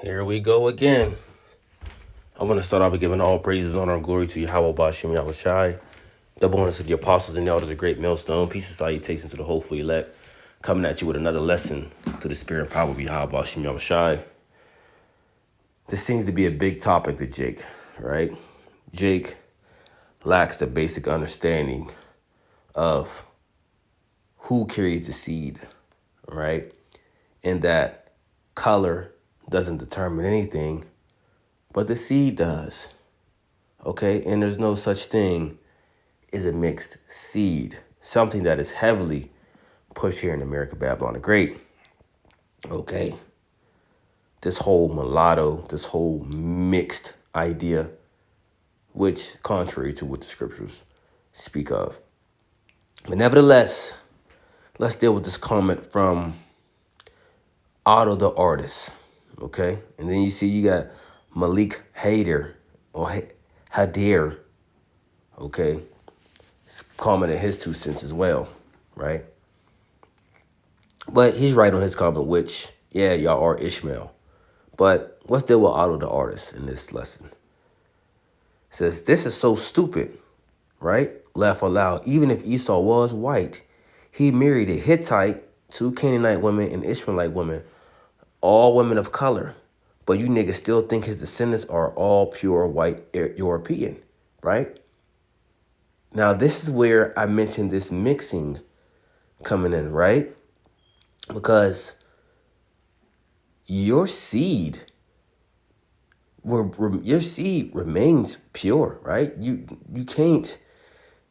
Here we go again. I want to start off by giving all praises, honor, and glory to Yahweh Bashim Yahweh Shai. Double honors to the apostles and the elders of great millstone. Peace and salutations to the hopeful elect. Coming at you with another lesson to the spirit and power of Yahweh Bashim Yahweh Shai. This seems to be a big topic to Jake, right? Jake lacks the basic understanding of who carries the seed, right? And that color doesn't determine anything, but the seed does. Okay, and there's no such thing as a mixed seed, something that is heavily pushed here in America, Babylon the Great. Okay, this whole mulatto, this whole mixed idea, which contrary to what the scriptures speak of. But nevertheless, let's deal with this comment from Otto the artist. Okay, and then you got Malik Hader or Hadir. Okay, it's commented his 2 cents as well, right? But he's right on his comment, which, yeah, y'all are Ishmael. But let's deal with Otto the artist in this lesson. It says, this is so stupid, right? Laugh aloud. Even if Esau was white, he married a Hittite, 2 Canaanite women, and Ishmaelite women, all women of color. But you niggas still think his descendants are all pure white European, right? Now, this is where I mentioned this mixing coming in, right? Because your seed remains pure, right? You can't,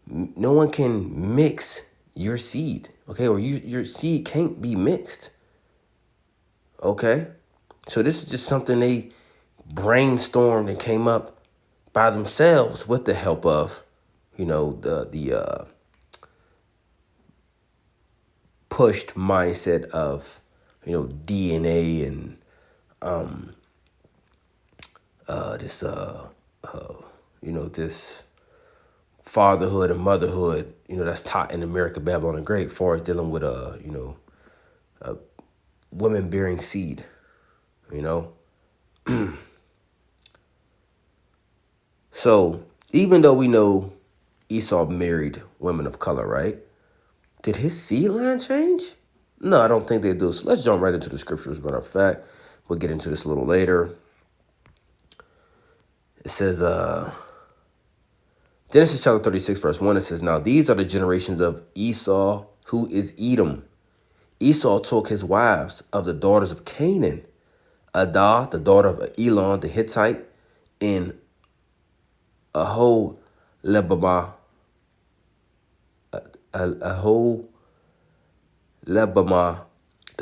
no one can mix your seed, okay? Or your seed can't be mixed, okay? So this is just something they brainstormed and came up by themselves with the help of, the pushed mindset of, DNA and this fatherhood and motherhood, that's taught in America, Babylon the Great, as far as dealing with women bearing seed, So even though we know Esau married women of color, right? Did his seed line change? No, I don't think they do. So let's jump right into the scriptures. Matter of fact, we'll get into this a little later. It says, Genesis chapter 36, verse 1, it says, now these are the generations of Esau, who is Edom. Esau took his wives of the daughters of Canaan, Adah, the daughter of Elon the Hittite, and Aholebamah, the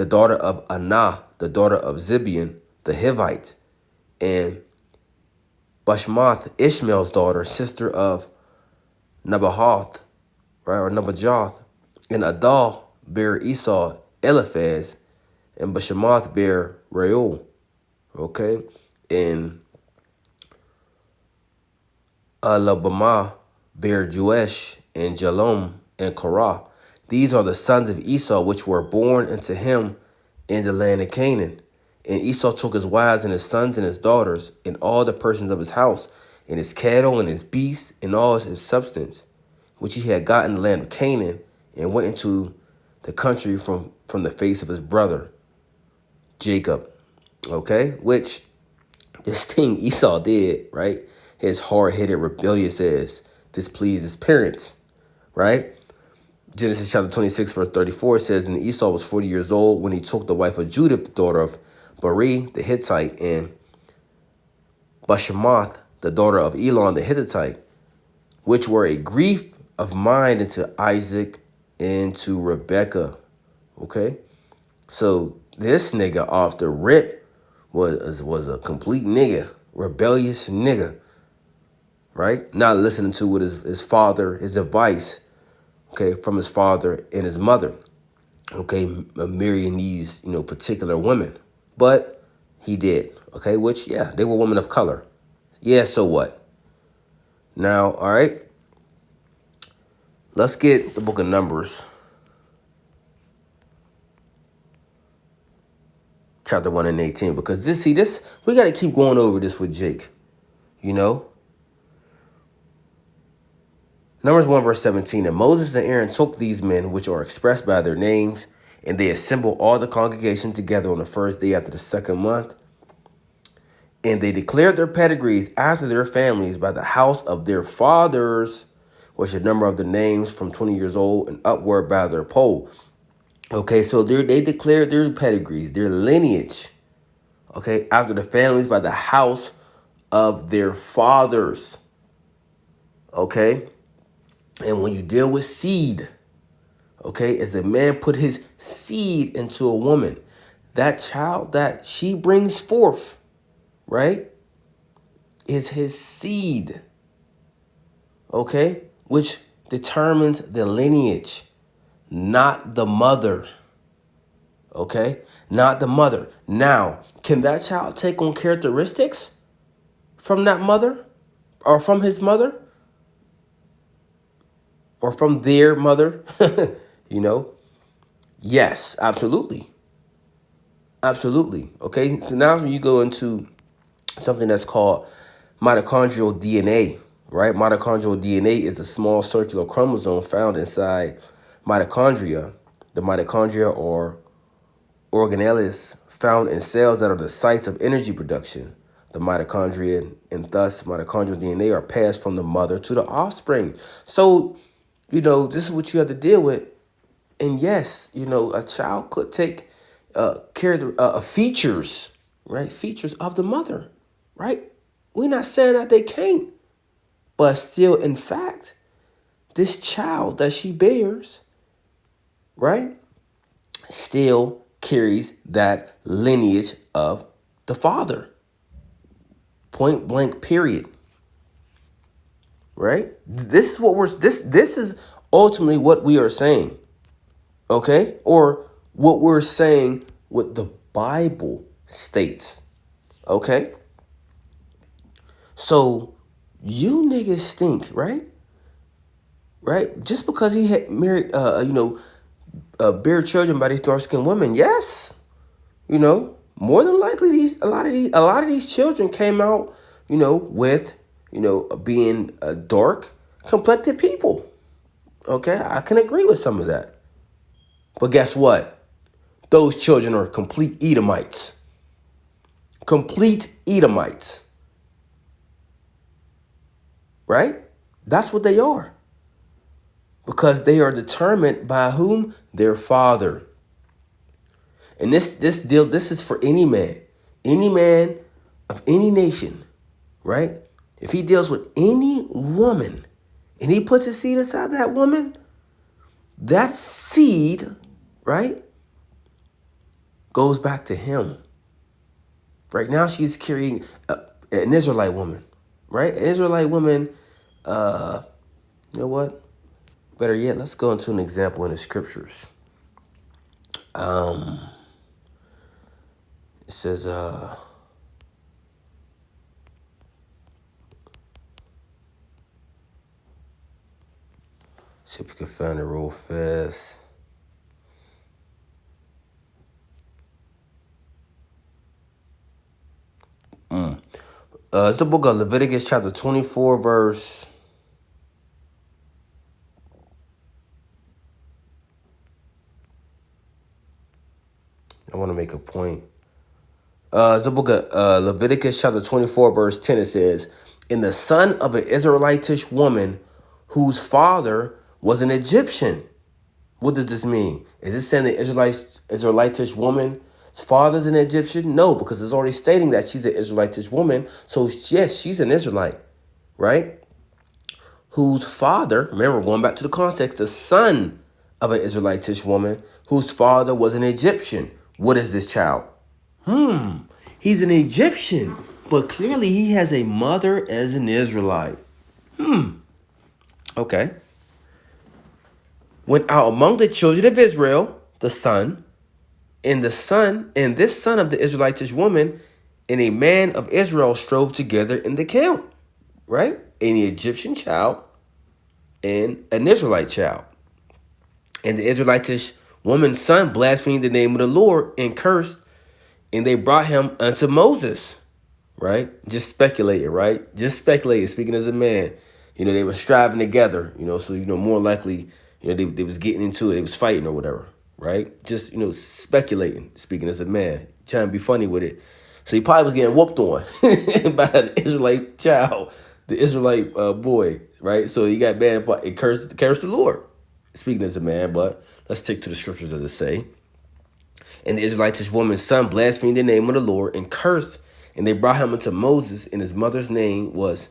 daughter of Anah, the daughter of Zibeon the Hivite, and Bashmath, Ishmael's daughter, sister of Nebajoth, right, or Nebajoth, and Adah bare Esau Eliphaz, and Bashmath bare Reuel, okay, and Alabamah bare Juesh, and Jalom, and Korah. These are the sons of Esau, which were born unto him in the land of Canaan. And Esau took his wives and his sons and his daughters, and all the persons of his house, and his cattle and his beasts, and all his substance, which he had gotten in the land of Canaan, and went into the country from the face of his brother, Jacob. Okay? Which this thing Esau did, right? His hard-headed, rebellious ass displeased his parents, right? Genesis chapter 26, verse 34 says, and Esau was 40 years old when he took the wife of Judith, the daughter of Beri the Hittite, and Bashemath, the daughter of Elon the Hittite, which were a grief of mind unto Isaac and to Rebekah. Okay? So this nigga off the rip was a complete nigga, rebellious nigga, right? Not listening to what his father, his advice, okay, from his father and his mother, okay, marrying these, particular women. But he did, okay, which, yeah, they were women of color. Yeah, so what? Now, all right, let's get the book of Numbers. chapter 1 and 18. Because this, we got to keep going over this with Jake. You know? Numbers 1 verse 17. And Moses and Aaron took these men, which are expressed by their names, and they assembled all the congregation together on the first day after the second month. And they declared their pedigrees after their families by the house of their fathers, which the number of the names from 20 years old and upward by their poll. Okay, so they declared their pedigrees, their lineage, okay, after the families by the house of their fathers. Okay, and when you deal with seed, okay, as a man put his seed into a woman, that child that she brings forth, right, is his seed, okay, which determines the lineage, not the mother, okay, not the mother. Now, can that child take on characteristics from that mother or from his mother or from their mother? You know, yes, absolutely. Absolutely. Okay, so now when you go into something that's called mitochondrial DNA, right? Mitochondrial DNA is a small circular chromosome found inside mitochondria. The mitochondria are organelles found in cells that are the sites of energy production. The mitochondria and thus mitochondrial DNA are passed from the mother to the offspring. So, you know, this is what you have to deal with. And yes, you know, a child could take features, right? Features of the mother, right? We're not saying that they can't, but still, in fact, this child that she bears, right, still carries that lineage of the father. Point blank, period. Right? This is what this is ultimately what we are saying. Okay? Or what we're saying what the Bible states. Okay? So you niggas stink, right? Right? Just because he had married bear children by these dark-skinned women, yes. You know, more than likely a lot of these children came out, you know, with, you know, being dark complected people. Okay, I can agree with some of that. But guess what? Those children are complete Edomites. Complete Edomites. Right? That's what they are. Because they are determined by whom? Their father. And this is for any man of any nation, right? If he deals with any woman and he puts his seed inside that woman, that seed, right, goes back to him. Right now she's carrying an Israelite woman, right? An Israelite woman, you know what? Better yet, let's go into an example in the scriptures. It says, see if we can find it real fast. It's the book of Leviticus chapter 24, verse. I want to make a point. It's the book of Leviticus chapter 24, verse 10. It says, "In the son of an Israelitish woman whose father was an Egyptian." What does this mean? Is this saying the Israelitish woman's father's an Egyptian? No, because it's already stating that she's an Israelitish woman. So yes, she's an Israelite, right? Whose father, remember, going back to the context, the son of an Israelitish woman whose father was an Egyptian. What is this child? He's an Egyptian, but clearly he has a mother as an Israelite. Okay. Went out among the children of Israel, the son, and this son of the Israelitish woman, and a man of Israel strove together in the camp, right? An Egyptian child and an Israelite child. And the Israelitish woman's son blasphemed the name of the Lord and cursed And they brought him unto Moses, right? Just speculating, right? Just speculating, speaking as a man. They were striving together, so, more likely, they was getting into it. They was fighting or whatever, right? Just, speculating, speaking as a man, trying to be funny with it. So he probably was getting whooped on by an Israelite child, the Israelite boy, right? So he got bad, but it cursed the Lord, speaking as a man. But let's stick to the scriptures as it say. And the Israelitish woman's son blasphemed the name of the Lord and cursed. And they brought him unto Moses, and his mother's name was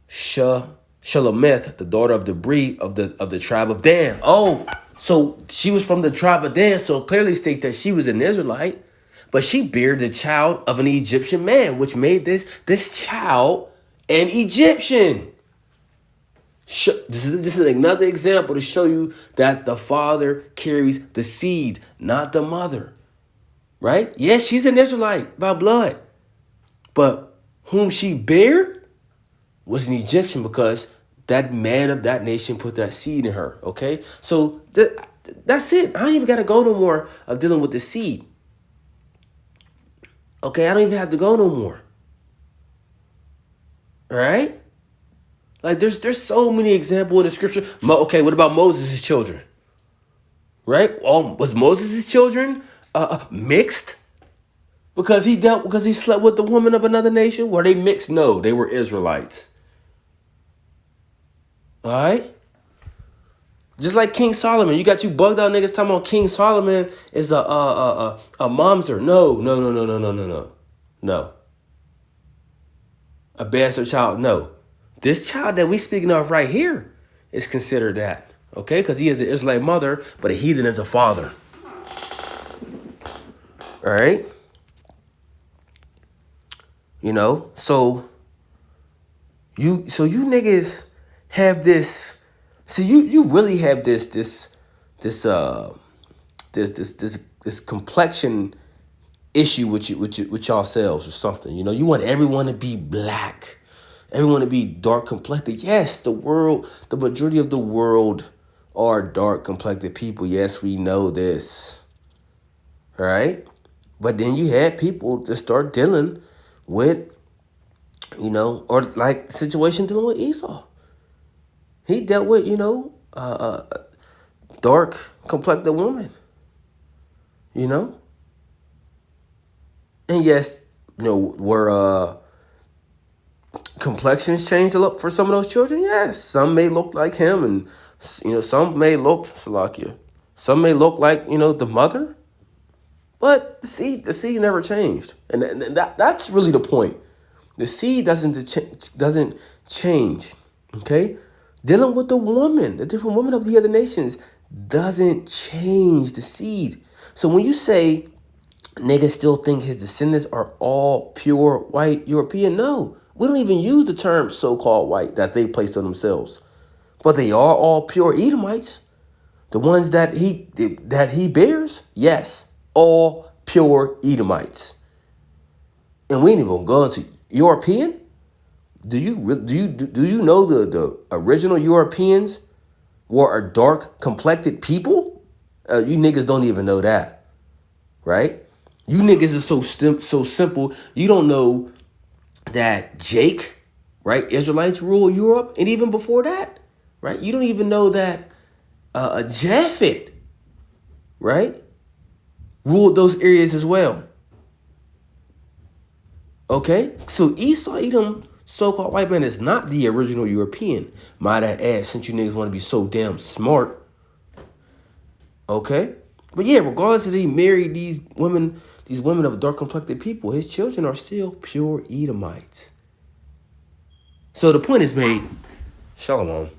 Shelomith, the daughter of the breed of the tribe of Dan. Oh, so she was from the tribe of Dan, so it clearly states that she was an Israelite, but she bare the child of an Egyptian man, which made this child an Egyptian. This is another example to show you that the father carries the seed, not the mother. Right? Yes, she's an Israelite by blood. But whom she bare was an Egyptian, because that man of that nation put that seed in her. Okay? So that's it. I don't even got to go no more of dealing with the seed. Okay? I don't even have to go no more. All right? Like there's so many examples in the scripture. Okay, what about Moses' children? Right? Was Moses' children mixed? Because he slept with the woman of another nation? Were they mixed? No, they were Israelites. All right? Just like King Solomon. You got you bugged out niggas talking about King Solomon is a momser. No. A bastard child, no. This child that we speaking of right here is considered that. Okay? Because he is an Israelite mother, but a heathen is a father. All right? So you niggas have this. So you really have this complexion issue with yourselves or something. You want everyone to be black, everyone to be dark complected. Yes, the majority of the world are dark complected people. Yes, we know this. All right, but then you had people to start dealing with, or like the situation dealing with Esau. He dealt with, dark complected woman, And yes, were complexions changed a lot for some of those children? Yes. Some may look like him, and, some may look, Salakia. Some may look like, the mother. But the seed never changed. And that's really the point. The seed doesn't change, okay? Dealing with the different woman of the other nations doesn't change the seed. So when you say niggas still think his descendants are all pure white European, no. We don't even use the term so-called white that they placed on themselves. But they are all pure Edomites. The ones that he bears, yes, all pure Edomites. And we ain't even going to European. Do you know the original Europeans were a dark complected people? You niggas don't even know that, right? You niggas are so simple. You don't know that Jake, right? Israelites rule Europe, and even before that, right? You don't even know that Japhet, right, ruled those areas as well. Okay, so Esau, Edom, so-called white man, is not the original European. Might I add, since you niggas want to be so damn smart. Okay, but yeah, regardless of he married these women of dark complected people, his children are still pure Edomites. So the point is made. Shalom.